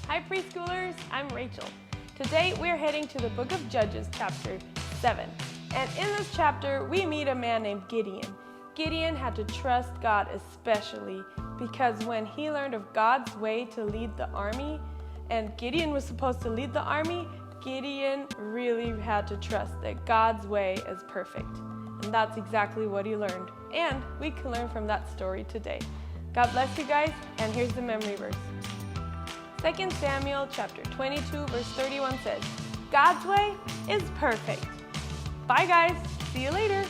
Hi preschoolers, I'm Rachel. Today we're heading to the book of Judges, chapter 7. And in this chapter, we meet a man named Gideon. Gideon had to trust God especially because when he learned of God's way to lead the army, and Gideon was supposed to lead the army, Gideon really had to trust that God's way is perfect. And that's exactly what he learned. And we can learn from that story today. God bless you guys, and here's the memory verse. 2 Samuel chapter 22 verse 31 says, God's way is perfect. Bye guys, see you later.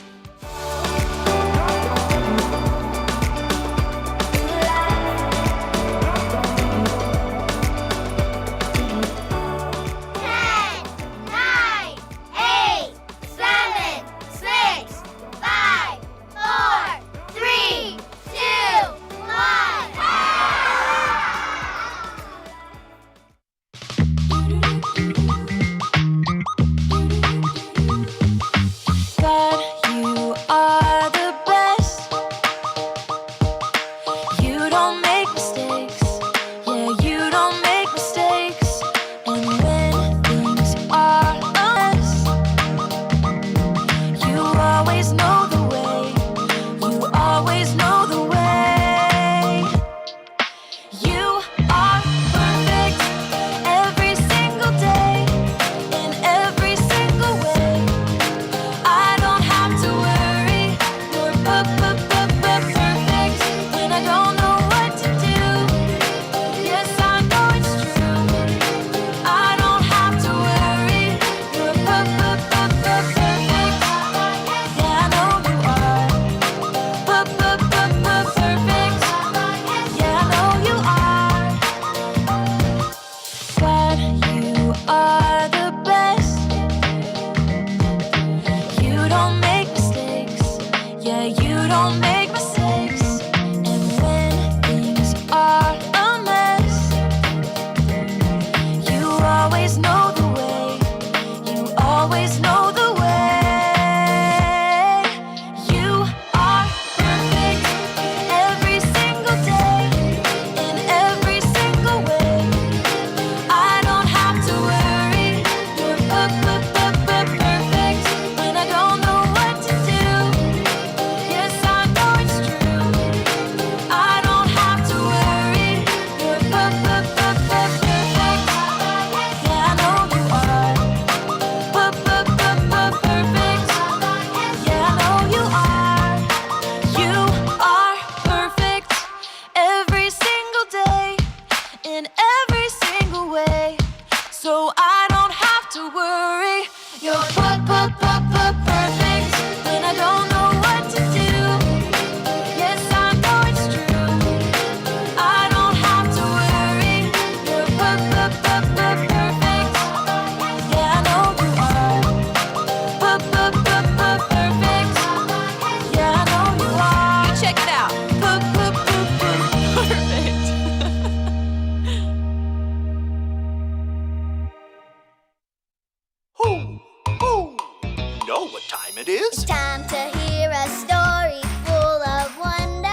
It's time to hear a story full of wonder.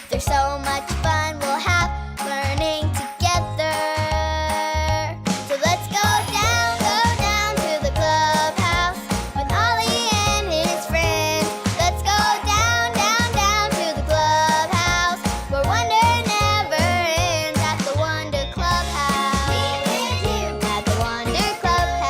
There's so much fun we'll have learning together. So let's go down to the clubhouse with Ollie and his friends. Let's go down to the clubhouse where wonder never ends at the Wonder Clubhouse. At the Wonder Clubhouse.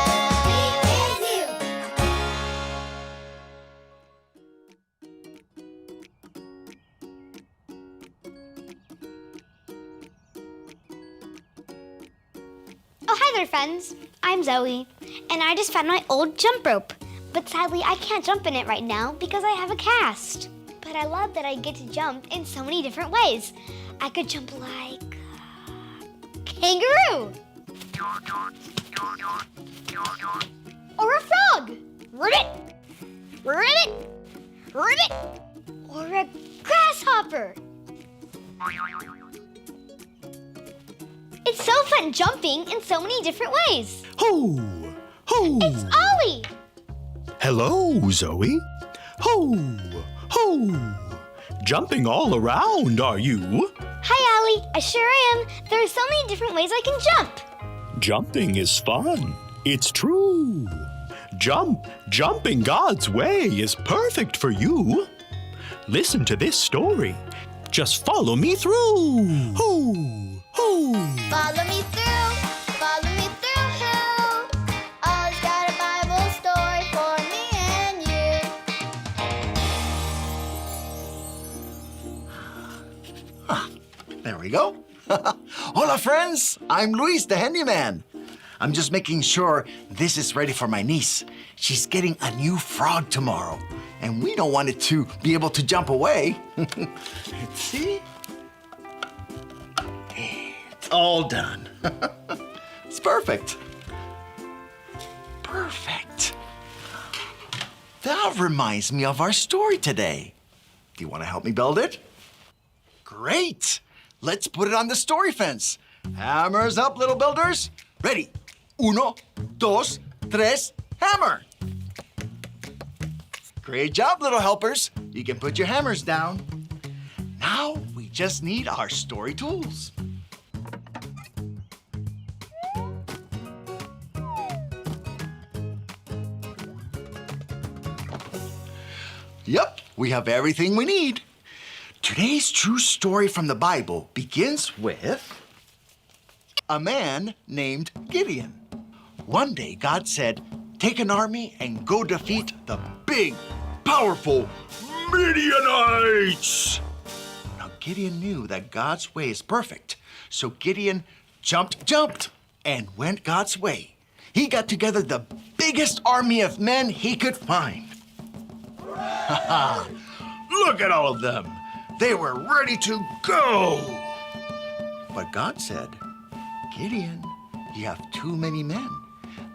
Oh, hi there, friends. I'm Zoe, and I just found my old jump rope. But sadly, I can't jump in it right now because I have a cast. But I love that I get to jump in so many different ways. I could jump like kangaroo. Or a frog. Ribbit. Ribbit. Ribbit. Or a grasshopper. It's so fun jumping in so many different ways. Ho! Ho! It's Ollie! Hello, Zoe. Ho! Ho! Jumping all around, are you? Hi, Ollie. I sure am. There are so many different ways I can jump. Jumping is fun. It's true. Jumping God's way is perfect for you. Listen to this story. Just follow me through. Hoo, hoo. Follow me through, follow me through, who? Ollie's got a Bible story for me and you. There we go. Hola, friends. I'm Luis, the handyman. I'm just making sure this is ready for my niece. She's getting a new frog tomorrow, and we don't want it to be able to jump away. Let's see. It's all done. It's perfect. Perfect. That reminds me of our story today. Do you want to help me build it? Great. Let's put it on the story fence. Hammers up, little builders. Ready. Uno, dos, tres, hammer. Great job, little helpers. You can put your hammers down. Now we just need our story tools. Yep, we have everything we need. Today's true story from the Bible begins with a man named Gideon. One day, God said, take an army and go defeat the big, powerful Midianites. Now, Gideon knew that God's way is perfect, so Gideon jumped, and went God's way. He got together the biggest army of men he could find. Look at all of them. They were ready to go. But God said, Gideon, you have too many men.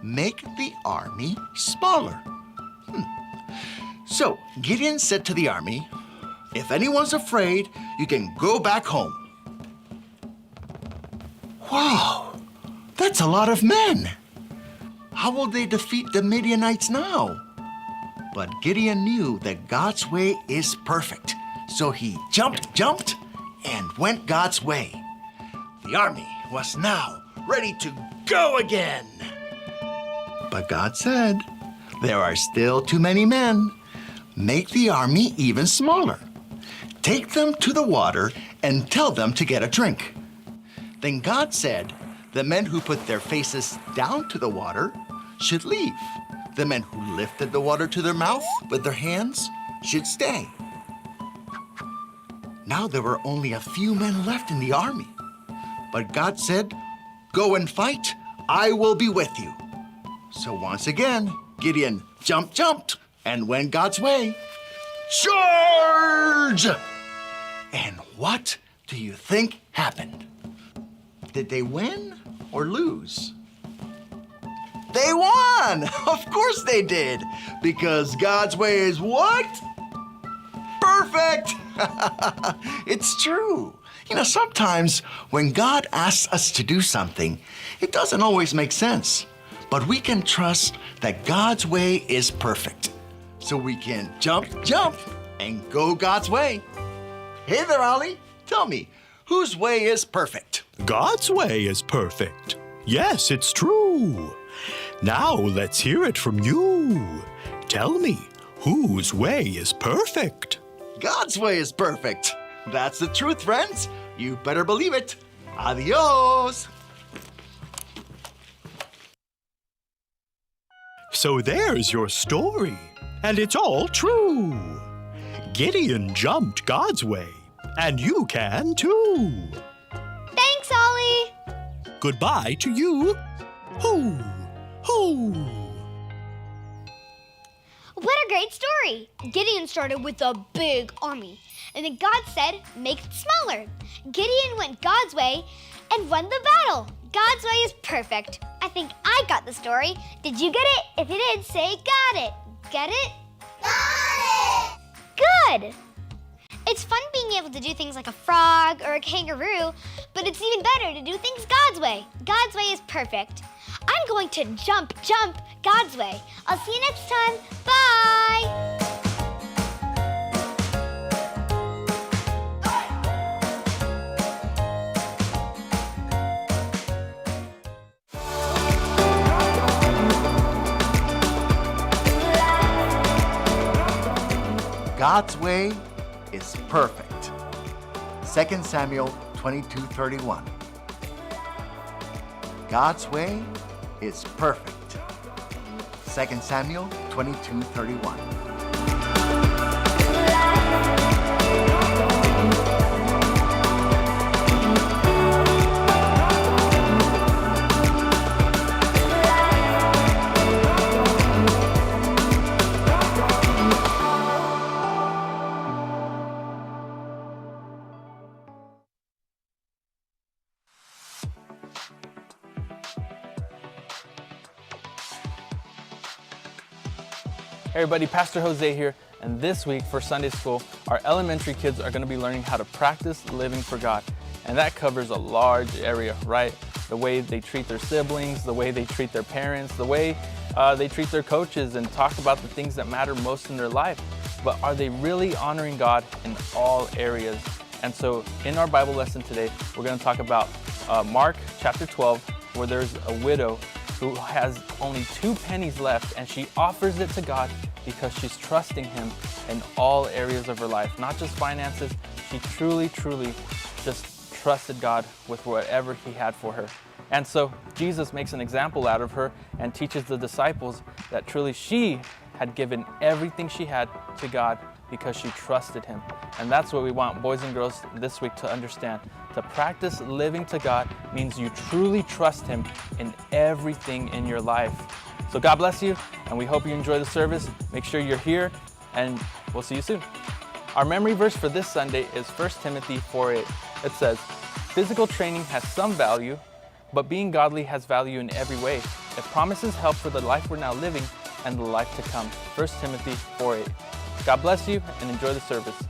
Make the army smaller. So Gideon said to the army, if anyone's afraid, you can go back home. Wow, that's a lot of men. How will they defeat the Midianites now? But Gideon knew that God's way is perfect. So he jumped, and went God's way. The army was now ready to go again. But God said, there are still too many men. Make the army even smaller. Take them to the water and tell them to get a drink. Then God said, the men who put their faces down to the water should leave. The men who lifted the water to their mouth with their hands should stay. Now there were only a few men left in the army. But God said, go and fight, I will be with you. So once again, Gideon jumped, and went God's way. Charge! And what do you think happened? Did they win or lose? They won! Of course they did, because God's way is what? Perfect! It's true. You know, sometimes when God asks us to do something, it doesn't always make sense. But we can trust that God's way is perfect. So we can jump, and go God's way. Hey there, Ollie. Tell me, whose way is perfect? God's way is perfect. Yes, it's true. Now let's hear it from you. Tell me, whose way is perfect? God's way is perfect. That's the truth, friends. You better believe it. Adios. So there's your story, and it's all true. Gideon jumped God's way, and you can too. Thanks, Ollie. Goodbye to you. Hoo, hoo. What a great story. Gideon started with a big army, and then God said, make it smaller. Gideon went God's way and won the battle. God's way is perfect. I think I got the story. Did you get it? If you did, say got it. Get it? Got it! Good. It's fun being able to do things like a frog or a kangaroo, but it's even better to do things God's way. God's way is perfect. I'm going to jump God's way. I'll see you next time. Bye! God's way is perfect. 2 Samuel 22:31. God's way is perfect. 2 Samuel 22:31. Hey everybody, Pastor Jose here, and this week for Sunday school, our elementary kids are going to be learning how to practice living for God. And that covers a large area, right? The way they treat their siblings, the way they treat their parents, the way they treat their coaches, and talk about the things that matter most in their life. But are they really honoring God in all areas? And so in our Bible lesson today, we're going to talk about Mark chapter 12, where there's a widow who has only 2 pennies left, and she offers it to God because she's trusting Him in all areas of her life, not just finances. She truly just trusted God with whatever He had for her. And so Jesus makes an example out of her and teaches the disciples that truly she had given everything she had to God because she trusted Him. And that's what we want boys and girls this week to understand. To practice living to God means you truly trust Him in everything in your life. So God bless you, and we hope you enjoy the service. Make sure you're here, and we'll see you soon. Our memory verse for this Sunday is 1 Timothy 4:8. It says, "Physical training has some value, but being godly has value in every way. It promises help for the life we're now living and the life to come." 1 Timothy 4:8. God bless you, and enjoy the service.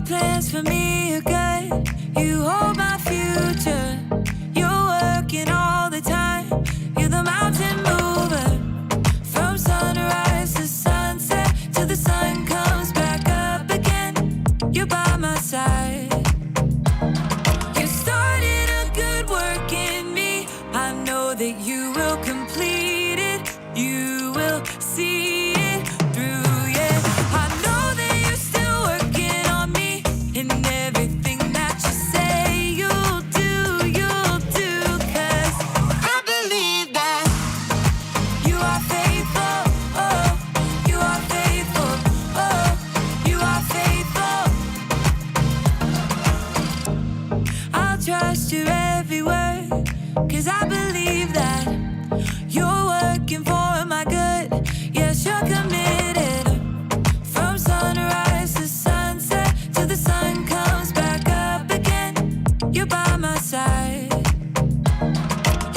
Plans for me are good. You hold my future. You're working all the time. You're the mountain mover. From sunrise to sunset, till the sun comes back up again. You're by my side. You started a good work in me. I know that you will complete it. You will see it through. Yeah, I know that you're still working on me. And everything that you say you'll do, 'cause I believe that you are faithful, oh, you are faithful, oh, you are faithful. I'll trust your every word, 'cause I believe that you're working for my good. Yes, you're committed. From sunrise to sunset, till the sun comes back up again, you're by my side.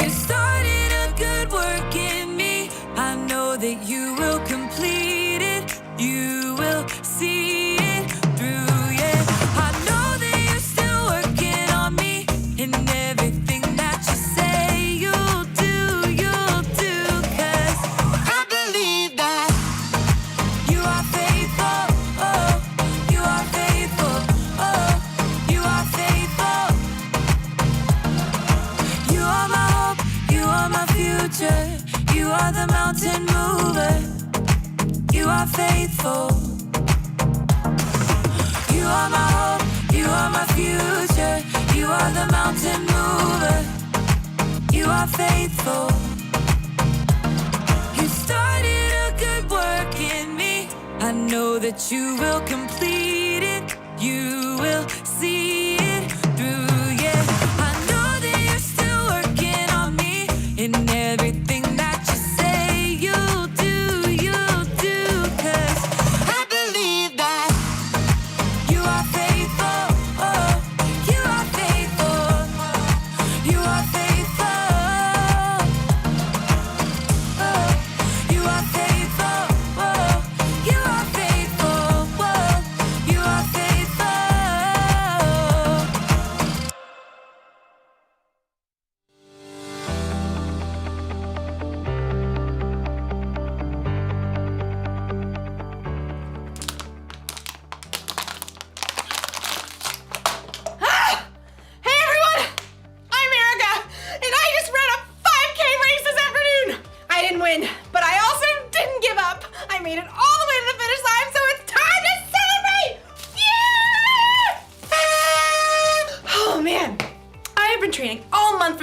You started a good work in me. I know that you will complete it. You will see it through. Yeah, I know that you're still working on me. And everything that you say you'll do, 'cause I believe that you are faithful, oh, you are faithful, oh, you are faithful. You are my hope, you are my future. You are the mountain mover. You are faithful. You are my hope, you are my future. You are the mountain mover. You are faithful. You started a good work in me. I know that you will complete it. You will see it through. Yeah, I know that you're still working on me. And everything that you say you'll do, 'cause I believe that you are faithful, oh, you are faithful, you are faithful, oh, you are faithful.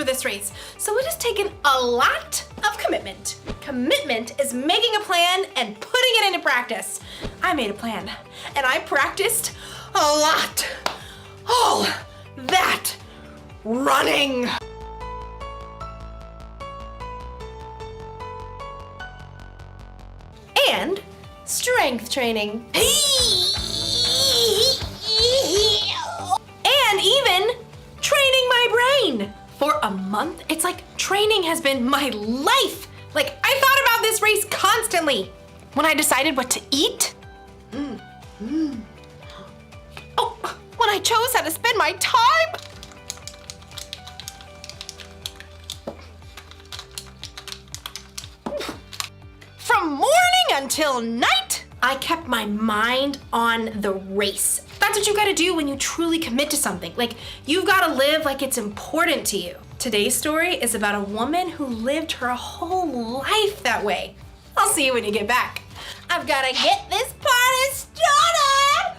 for this race, so it has taken a lot of commitment. Commitment is making a plan and putting it into practice. I made a plan, and I practiced a lot. All that running. And strength training. And even training my brain. For a month, it's like training has been my life. Like, I thought about this race constantly. When I decided what to eat. Oh, when I chose how to spend my time. From morning until night, I kept my mind on the race. That's what you gotta do when you truly commit to something. Like, you've gotta live like it's important to you. Today's story is about a woman who lived her whole life that way. I'll see you when you get back. I've gotta get this party started!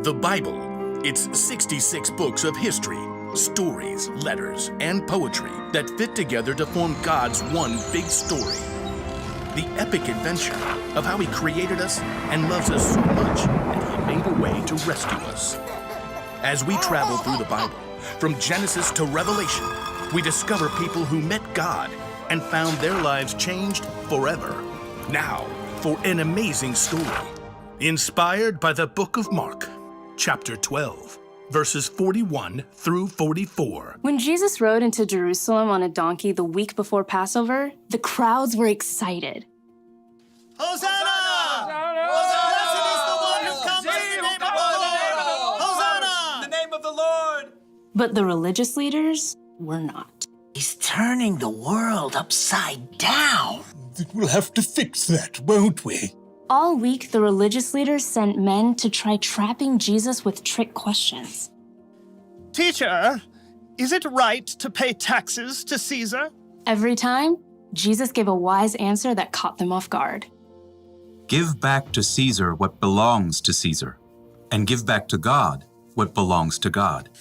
The Bible. It's 66 books of history, stories, letters, and poetry that fit together to form God's one big story. The epic adventure of how He created us and loves us so much that He made a way to rescue us. As we travel through the Bible, from Genesis to Revelation, we discover people who met God and found their lives changed forever. Now, for an amazing story, inspired by the book of Mark, chapter 12. Verses 41 through 44. When Jesus rode into Jerusalem on a donkey the week before Passover, the crowds were excited. Hosanna! Blessed is the one who comes in the name of the Lord! Hosanna! In the name of the Lord! But the religious leaders were not. He's turning the world upside down. We'll have to fix that, won't we? All week, the religious leaders sent men to try trapping Jesus with trick questions. Teacher, is it right to pay taxes to Caesar? Every time, Jesus gave a wise answer that caught them off guard. Give back to Caesar what belongs to Caesar, and give back to God what belongs to God.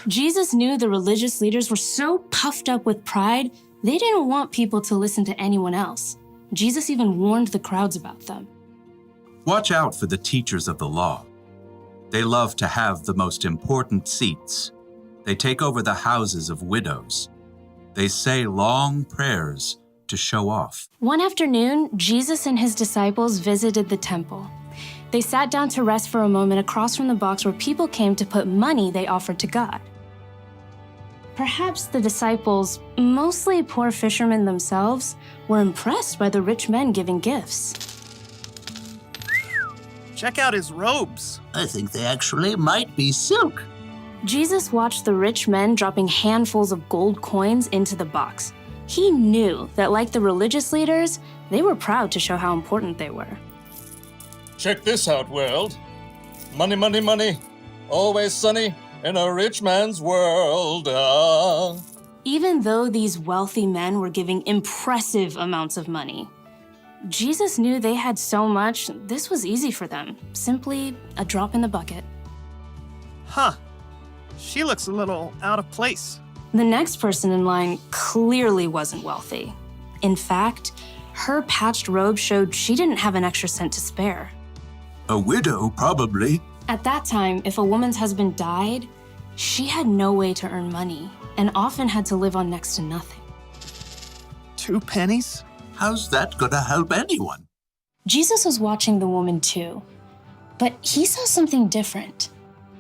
Jesus knew the religious leaders were so puffed up with pride, they didn't want people to listen to anyone else. Jesus even warned the crowds about them. Watch out for the teachers of the law. They love to have the most important seats. They take over the houses of widows. They say long prayers to show off. One afternoon, Jesus and his disciples visited the temple. They sat down to rest for a moment across from the box where people came to put money they offered to God. Perhaps the disciples, mostly poor fishermen themselves, were impressed by the rich men giving gifts. Check out his robes. I think they actually might be silk. Jesus watched the rich men dropping handfuls of gold coins into the box. He knew that, like the religious leaders, they were proud to show how important they were. Check this out, world. Money, money, money. Always sunny in a rich man's world. Even though these wealthy men were giving impressive amounts of money, Jesus knew they had so much, this was easy for them. Simply a drop in the bucket. Huh. She looks a little out of place. The next person in line clearly wasn't wealthy. In fact, her patched robe showed she didn't have an extra cent to spare. A widow, probably. At that time, if a woman's husband died, she had no way to earn money and often had to live on next to nothing. 2 pennies? How's that gonna help anyone? Jesus was watching the woman too, but he saw something different,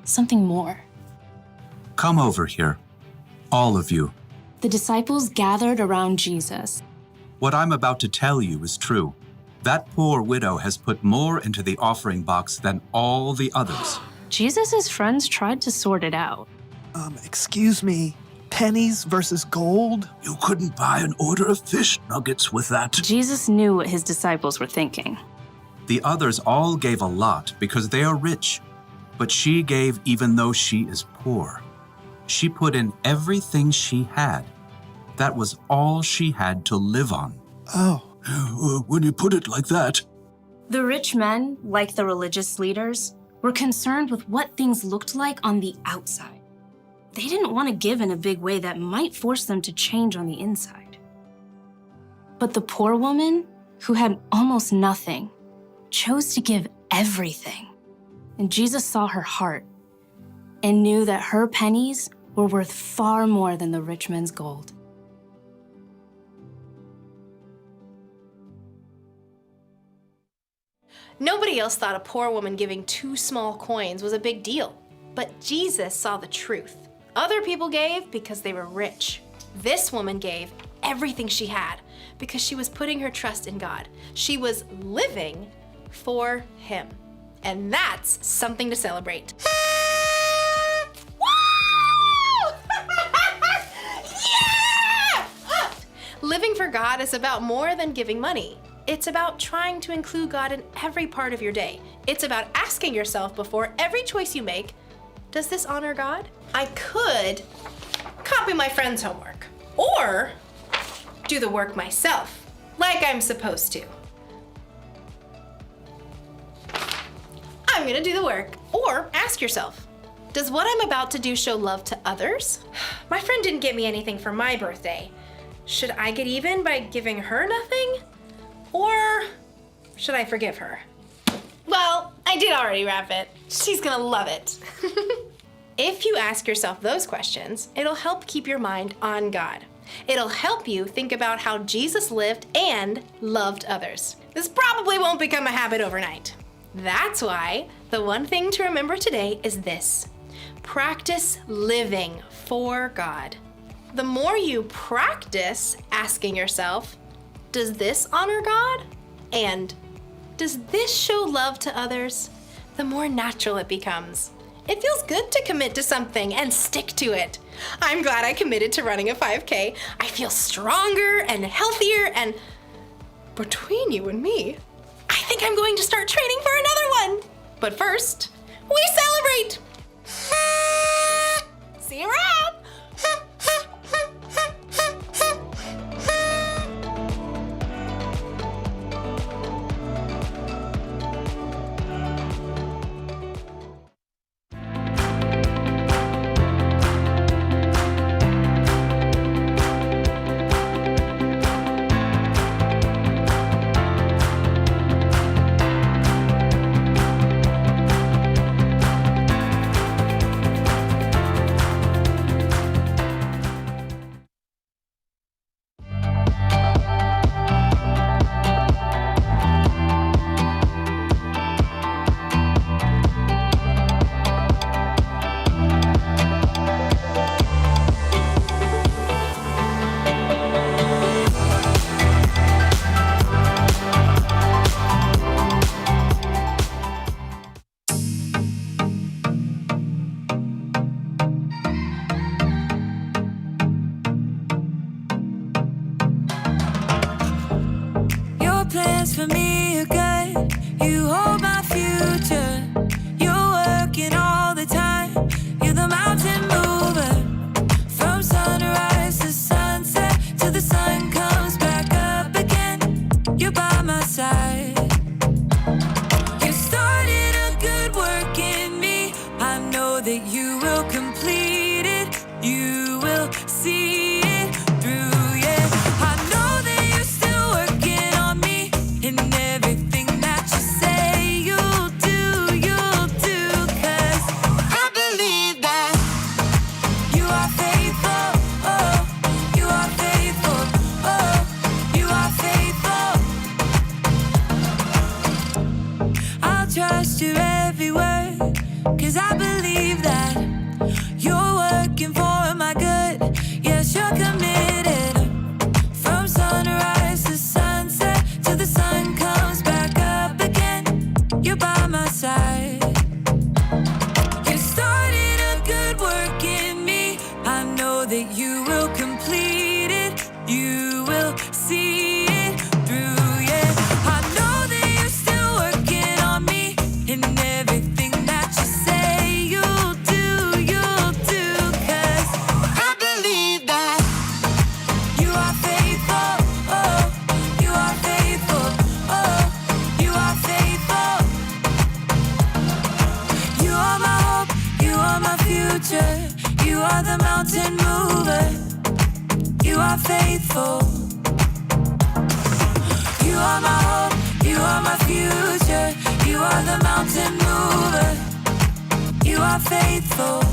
something more. Come over here, all of you. The disciples gathered around Jesus. What I'm about to tell you is true. That poor widow has put more into the offering box than all the others. Jesus' friends tried to sort it out. Excuse me, pennies versus gold? You couldn't buy an order of fish nuggets with that. Jesus knew what his disciples were thinking. The others all gave a lot because they are rich, but she gave even though she is poor. She put in everything she had. That was all she had to live on. Oh. When you put it like that. The rich men, like the religious leaders, were concerned with what things looked like on the outside. They didn't want to give in a big way that might force them to change on the inside. But the poor woman, who had almost nothing, chose to give everything. And Jesus saw her heart and knew that her pennies were worth far more than the rich man's gold. Nobody else thought a poor woman giving 2 small coins was a big deal, but Jesus saw the truth. Other people gave because they were rich. This woman gave everything she had because she was putting her trust in God. She was living for Him. And that's something to celebrate. Woo! Yeah! Living for God is about more than giving money. It's about trying to include God in every part of your day. It's about asking yourself before every choice you make, does this honor God? I could copy my friend's homework or do the work myself, like I'm supposed to. I'm gonna do the work. Or ask yourself, does what I'm about to do show love to others? My friend didn't get me anything for my birthday. Should I get even by giving her nothing? Or should I forgive her? Well, I did already wrap it. She's gonna love it. If you ask yourself those questions, it'll help keep your mind on God. It'll help you think about how Jesus lived and loved others. This probably won't become a habit overnight. That's why the one thing to remember today is this: practice living for God. The more you practice asking yourself, does this honor God? And does this show love to others? The more natural it becomes. It feels good to commit to something and stick to it. I'm glad I committed to running a 5K. I feel stronger and healthier, and between you and me, I think I'm going to start training for another one. But first, we celebrate! See you around! Plans for me are good. You hold my future. You're working all the time. You're the mountain mover. From sunrise to sunset, till the sun comes back up again. You're by my side. You started a good work in me. I know that you will complete it. You will see it through. Yeah, I know that you're still working on me. And everything that you say you'll do, 'cause I believe that you are faithful, oh, you are faithful, oh, you are faithful. I'll trust your every word, 'cause I believe that you're working for my good. Yes, you're committed. From sunrise to sunset, till the sun comes back up again, you're by my side. You started a good work in me. I know that you will complete it. You will see it through, yeah. I know that you're still working on me. And everything that you say mountain mover. You are faithful. You are my hope. You are my future. You are the mountain mover. You are faithful.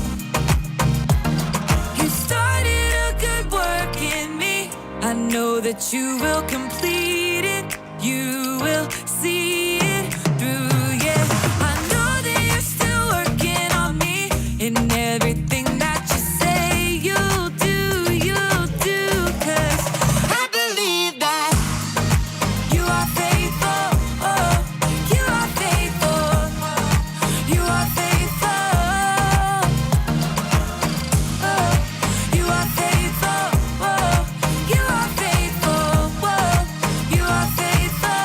You started a good work in me. I know that you will complete it. You will see it through, yeah. I know that you're still working on me. In everything that you say you'll do, 'cause I believe that you are faithful. Oh, you are faithful. You are faithful. Oh, you are faithful. Oh, you are faithful. Oh, you are faithful.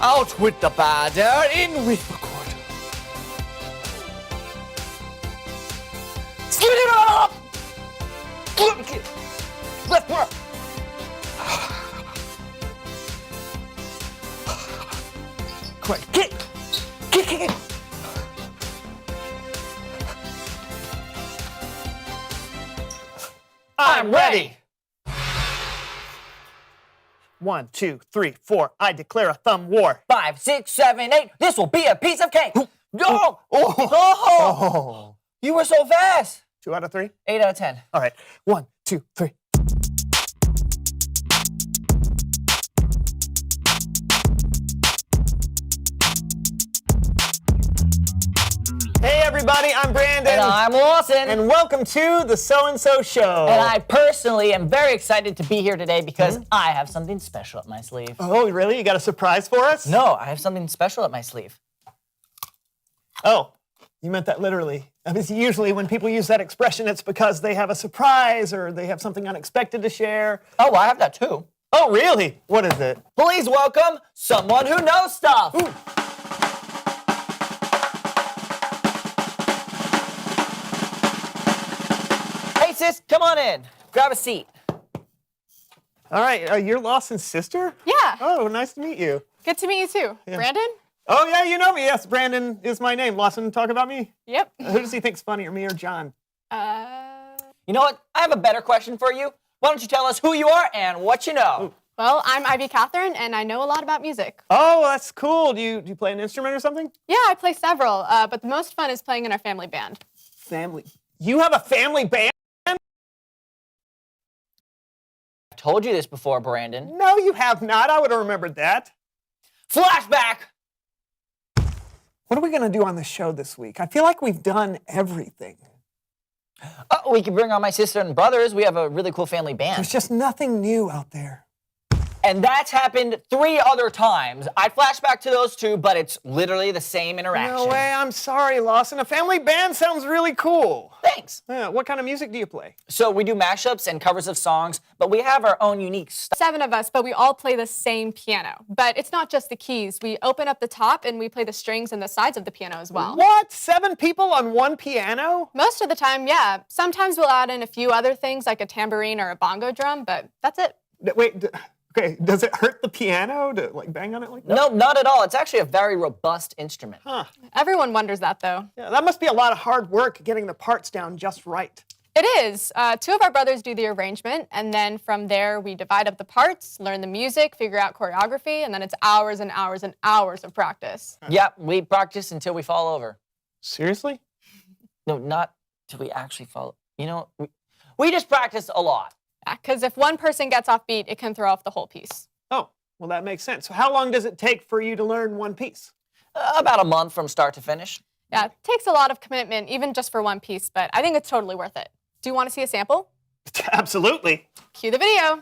Out with the batter, in with the good. Split it up! Left work. Come on, kick! Kick! I'm ready! 1, 2, 3, 4. I declare a thumb war. 5, 6, 7, 8. This will be a piece of cake. Oh! Oh! You were so fast. 2 out of 3. 8 out of 10. All right. 1, 2, 3. Hey everybody, I'm Brandon. And I'm Lawson. And welcome to the So-and-So Show. And I personally am very excited to be here today because I have something special up my sleeve. Oh, really? You got a surprise for us? No, I have something special up my sleeve. Oh, you meant that literally. I mean, usually when people use that expression, it's because they have a surprise or they have something unexpected to share. Oh, well, I have that too. Oh, really? What is it? Please welcome someone who knows stuff. Ooh. Hey, sis, come on in. Grab a seat. All right, you're Lawson's sister? Yeah. Oh, nice to meet you. Good to meet you too. Yeah. Brandon? Oh, yeah, you know me. Yes, Brandon is my name. Lawson, talk about me? Yep. Who does he think's funnier, me or John? You know what? I have a better question for you. Why don't you tell us who you are and what you know? Ooh. Well, I'm Ivy Catherine, and I know a lot about music. Oh, that's cool. Do you play an instrument or something? Yeah, I play several, but the most fun is playing in our family band. Family? You have a family band? I've told you this before, Brandon. No, you have not. I would have remembered that. Flashback! What are we going to do on the show this week? I feel like we've done everything. Oh, we can bring on my sister and brothers. We have a really cool family band. There's just nothing new out there. And that's happened 3 other times. I'd flash back to those 2, but it's literally the same interaction. No way. I'm sorry, Lawson. A family band sounds really cool. Thanks. Yeah, what kind of music do you play? So we do mashups and covers of songs, but we have our own unique style. 7 of us, but we all play the same piano. But it's not just the keys. We open up the top and we play the strings and the sides of the piano as well. What? 7 people on one piano? Most of the time, yeah. Sometimes we'll add in a few other things like a tambourine or a bongo drum, but that's it. Wait, okay, does it hurt the piano to like bang on it like that? No, not at all. It's actually a very robust instrument. Huh. Everyone wonders that, though. Yeah, that must be a lot of hard work getting the parts down just right. It is. 2 of our brothers do the arrangement, and then from there we divide up the parts, learn the music, figure out choreography, and then it's hours and hours and hours of practice. Yep, we practice until we fall over. Seriously? No, not till we actually fall. You know, we just practice a lot. Because if one person gets off beat, it can throw off the whole piece. Oh, well, that makes sense. So how long does it take for you to learn one piece? About a month from start to finish. Yeah, it takes a lot of commitment, even just for one piece, but I think it's totally worth it. Do you want to see a sample? Absolutely. Cue the video.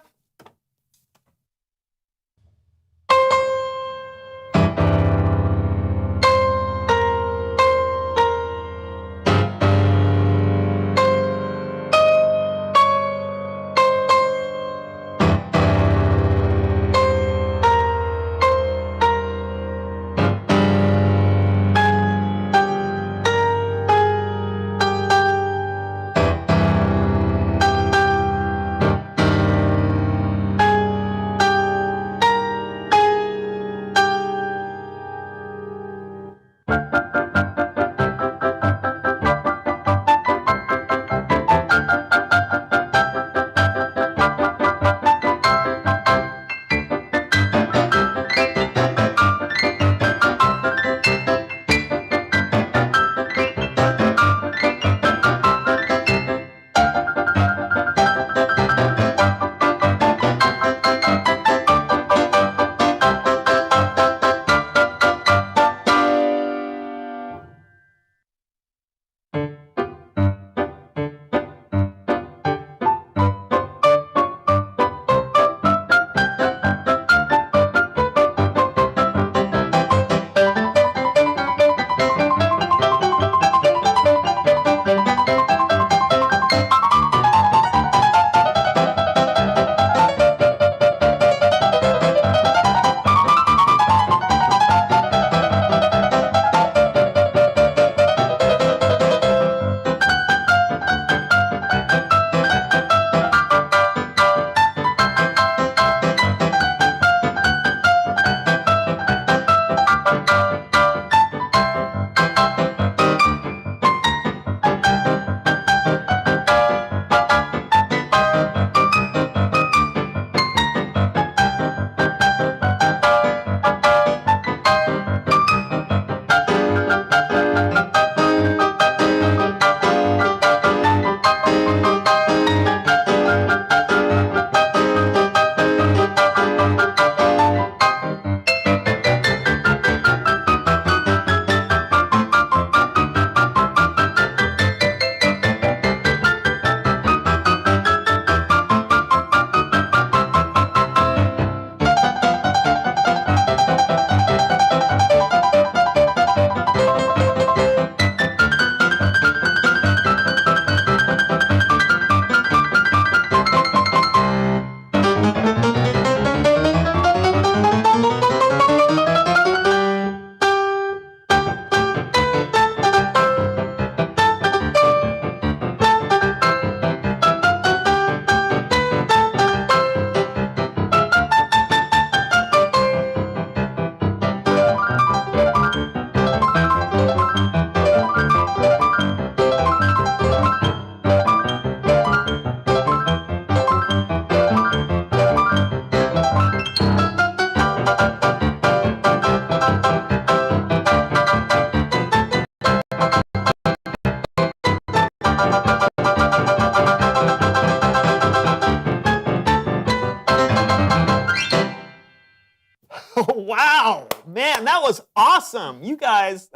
Man, that was awesome. You guys,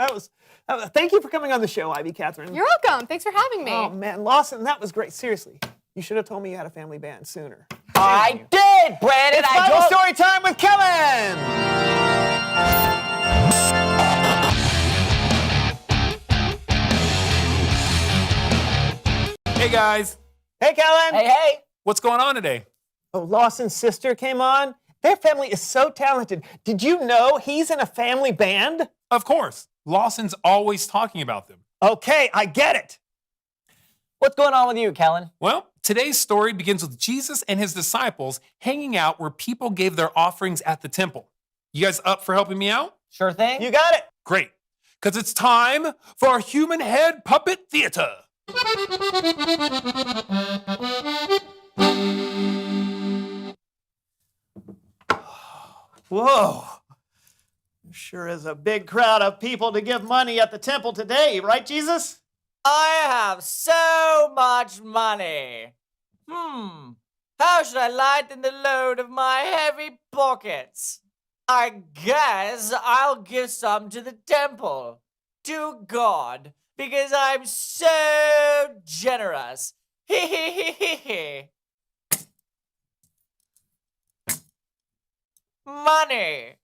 thank you for coming on the show, Ivy, Catherine. You're welcome. Thanks for having me. Oh, man, Lawson, that was great. Seriously, you should have told me you had a family band sooner. I did, Brandon. It's Bible story time with Kellen. Hey, guys. Hey, Kellen. Hey. What's going on today? Oh, Lawson's sister came on. Their family is so talented. Did you know he's in a family band? Of course. Lawson's always talking about them. Okay, I get it. What's going on with you, Kellen? Well, today's story begins with Jesus and his disciples hanging out where people gave their offerings at the temple. You guys up for helping me out? Sure thing. You got it. Great. Because it's time for our human head puppet theater. Whoa. There sure is a big crowd of people to give money at the temple today, right, Jesus? I have so much money. How should I lighten the load of my heavy pockets? I guess I'll give some to the temple, to God, because I'm so generous. Money.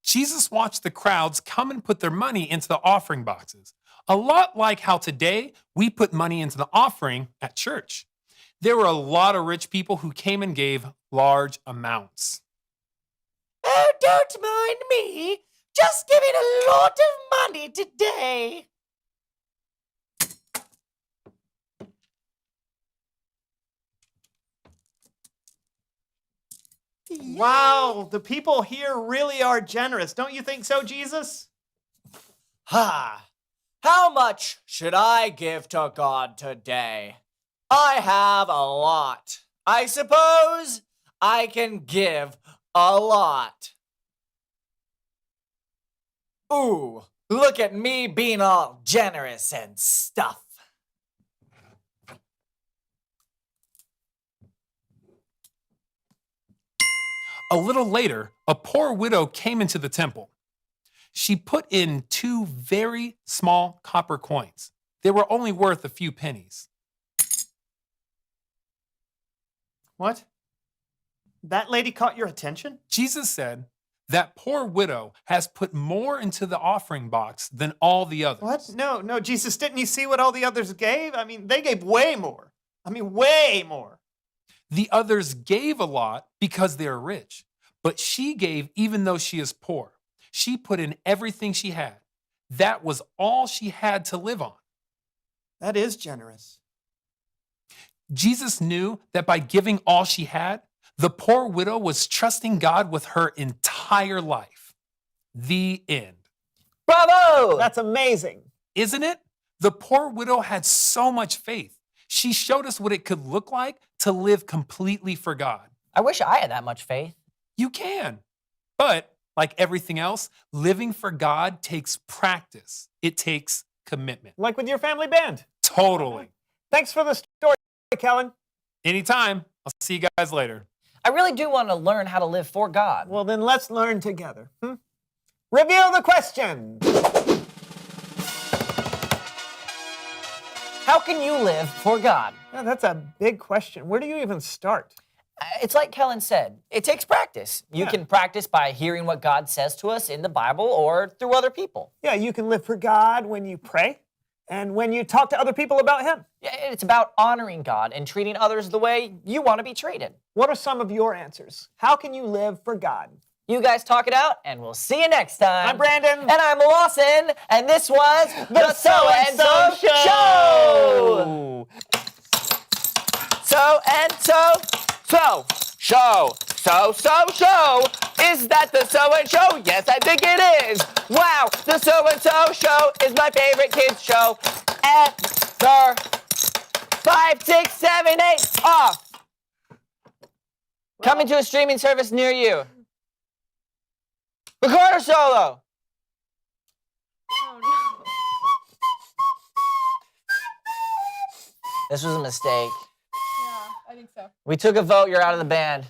Jesus watched the crowds come and put their money into the offering boxes. A lot like how today we put money into the offering at church. There were a lot of rich people who came and gave large amounts. Oh, don't mind me. Just giving a lot of money today. Wow, the people here really are generous. Don't you think so, Jesus? How much should I give to God today? I have a lot. I suppose I can give a lot. Ooh, look at me being all generous and stuff. A little later, a poor widow came into the temple. She put in 2 very small copper coins. They were only worth a few pennies. What? That lady caught your attention? Jesus said, that poor widow has put more into the offering box than all the others. What? No, Jesus, didn't you see what all the others gave? I mean, they gave way more. Way more. The others gave a lot because they are rich, but she gave even though she is poor. She put in everything she had. That was all she had to live on. That is generous. Jesus knew that by giving all she had, the poor widow was trusting God with her entire life. The end. Bravo! That's amazing. Isn't it? The poor widow had so much faith. She showed us what it could look like to live completely for God. I wish I had that much faith. You can. But like everything else, living for God takes practice. It takes commitment. Like with your family band. Totally. Thanks for the story, Kellen. Anytime. I'll see you guys later. I really do want to learn how to live for God. Well, then let's learn together. Reveal the question. How can you live for God? Yeah, that's a big question. Where do you even start? It's like Kellen said, it takes practice. You can practice by hearing what God says to us in the Bible or through other people. Yeah, you can live for God when you pray and when you talk to other people about Him. Yeah, it's about honoring God and treating others the way you want to be treated. What are some of your answers? How can you live for God? You guys talk it out, and we'll see you next time. I'm Brandon. And I'm Lawson, and this was the So-and-So Show! So-and-So Show. So is that the So-and-Show? Yes, I think it is. Wow, the So-and-So Show is my favorite kids show ever. 5, 6, 7, 8, off. Coming to a streaming service near you. Recorder solo. Oh, no. This was a mistake. Yeah, I think so. We took a vote. You're out of the band.